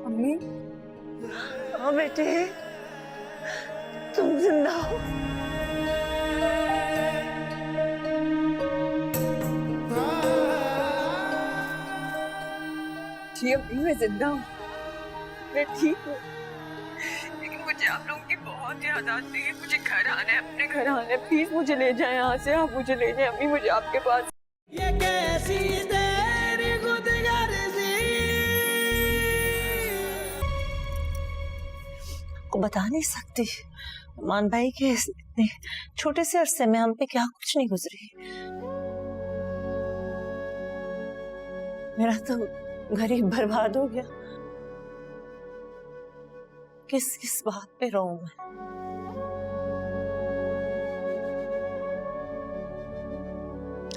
अम्मी, हाँ बेटे, तुम जिंदा हो। जी अम्मी, मैं जिंदा हूँ, मैं ठीक हूँ, लेकिन मुझे आप लोगों की बहुत याद आती है। मुझे घर आना है, अपने घर आना है। प्लीज मुझे ले जाएं यहाँ से, आप मुझे ले जाएं अम्मी, मुझे आपके पास। ये कैसी तेरी खुदगर्जी। को बता नहीं सकती मान भाई के इतने छोटे से अरसे में हम पे क्या कुछ नहीं गुजरी। मेरा तो घर ही बर्बाद हो गया। किस किस बात पे रहूं मैं?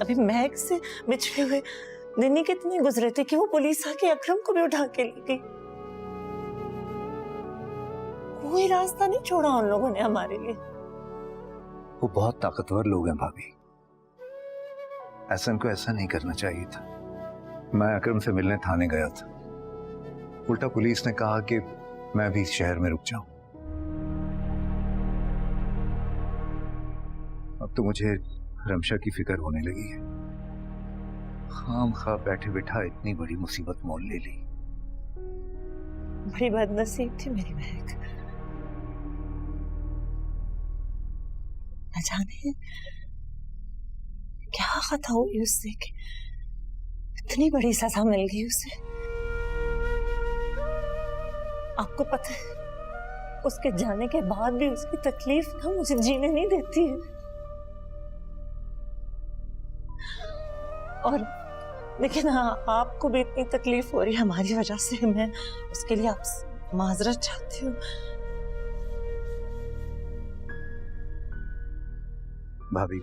अभी महक से बिछड़े हुए दिन ही कितने गुजरे थे कि वो पुलिस आके अकरम को भी उठा के ले गई। कोई रास्ता नहीं छोड़ा उन लोगों ने हमारे लिए। वो बहुत ताकतवर लोग हैं भाभी, एहसन को ऐसा नहीं करना चाहिए था। मैं अकरम से मिलने थाने गया था, उल्टा पुलिस ने कहा कि मैं भी इस शहर में रुक जाऊं। अब तो मुझे रमशा की फिक्र होने लगी है। खामखा बैठे बैठा इतनी बड़ी मुसीबत मोल ले ली। बड़ी बदनसीब थी मेरी महक। न जाने क्या खता हुई उससे कि इतनी बड़ी सजा मिल गई उसे। आपको पता है उसके जाने के बाद भी उसकी तकलीफ ना मुझे जीने नहीं देती है। और लेकिन हाँ, आपको भी इतनी तकलीफ हो रही है हमारी वजह से। मैं उसके लिए आपसे माजरत चाहती हूँ। भाभी,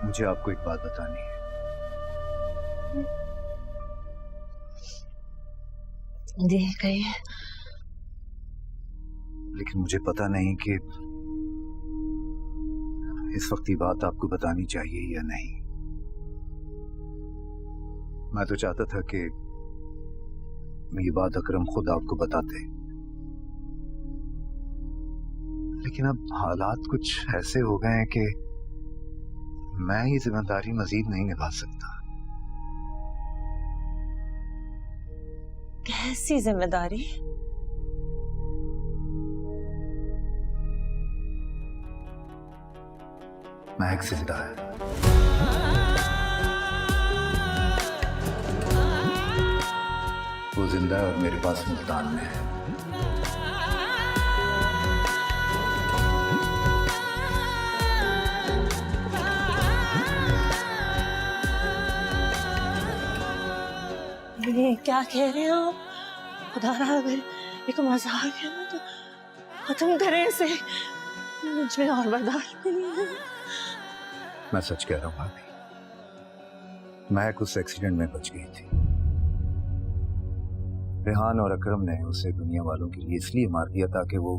मुझे आपको एक बात बतानी है। जी कहिए। लेकिन मुझे पता नहीं कि इस वक्त ये बात आपको बतानी चाहिए या नहीं। मैं तो चाहता था कि ये बात अकरम खुद आपको बताते, लेकिन अब हालात कुछ ऐसे हो गए हैं कि मैं ये जिम्मेदारी मजीद नहीं निभा सकता। कैसी जिम्मेदारी? महक जिंदा है। वो जिंदा है और मेरे पास मुल्तान में है। ये क्या कह रहे हैं आप? खुदा रहा अगर ये को मजाक है ना तो खत्म करें इसे। मुझ में और बर्दाश्त नहीं है। मैं सच कह रहा हूँ भाभी, महक उस एक्सीडेंट में बच गई थी। रेहान और अकरम ने उसे दुनिया वालों के लिए इसलिए मार दिया ताकि वो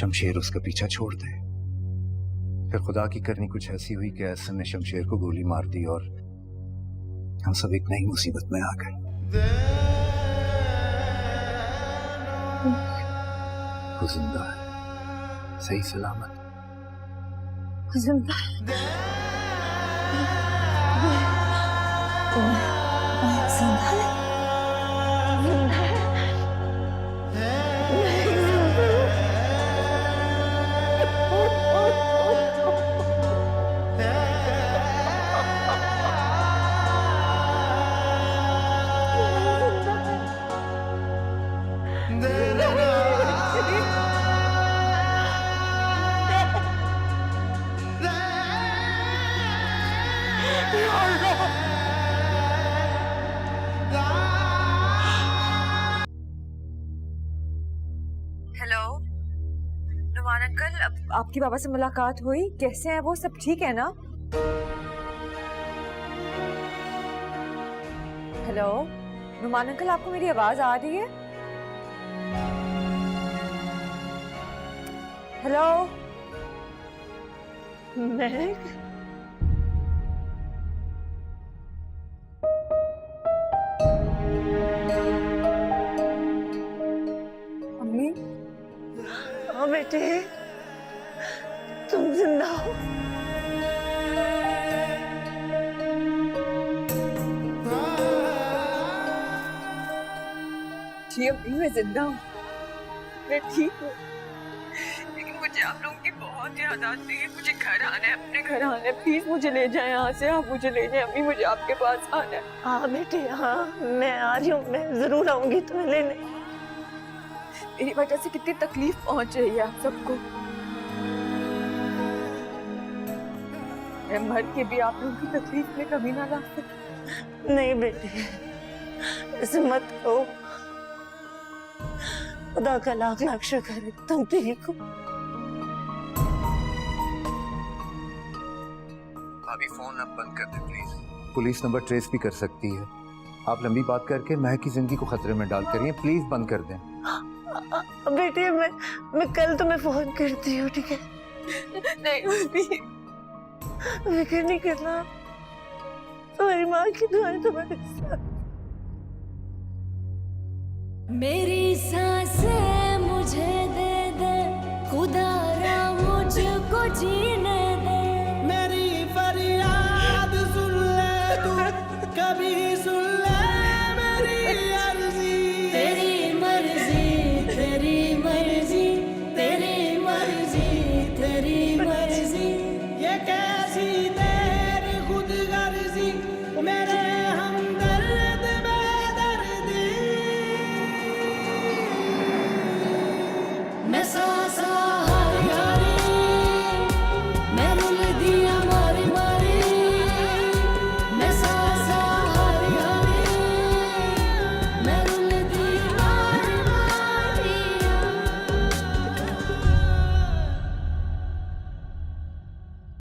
शमशेर उसका पीछा छोड़ दे। फिर खुदा की करनी कुछ ऐसी हुई कि एहसन ने शमशेर को गोली मार दी और हम सब एक नई मुसीबत में आ गए। वो जिंदा है, सही सलामत जिंदा है। हेलो नुमान अंकल, अब आपकी बाबा से मुलाकात हुई? कैसे हैं वो? सब ठीक है ना? हेलो नुमान अंकल, आपको मेरी आवाज आ रही है? हेलो महक जी अम्मी मैं जिंदा हूँ, मैं ठीक हूँ, लेकिन मुझे आप लोगों की बहुत याद आती है। मुझे घर आना है, अपने घर आना है। प्लीज मुझे ले जाए यहाँ से, आप मुझे ले जाए। अम्मी मुझे आपके पास आना है। हाँ बेटे हाँ, मैं आ रही हूँ, मैं जरूर आऊंगी तुम्हें लेने। मेरी वजह से कितनी तकलीफ पहुंच रही है आप सबको। मैं मर के भी आप लोगों की तकलीफ में कभी ना ला सकती। नहीं बेटे, ऐसे मत कहो। खुदा का लाख लाख शुक्र है तुम ठीक हो। भाभी फोन अब बंद कर दे प्लीज। पुलिस नंबर ट्रेस भी कर सकती है। आप लंबी बात करके महक की जिंदगी को खतरे में डाल कर प्लीज बंद कर दें। बेटे मैं कल तुम्हें फोन करती हूँ, ठीक है? नहीं फिक्र नहीं करना, तुम्हारी माँ की दुआएं तुम्हारे साथ। मेरी सांसें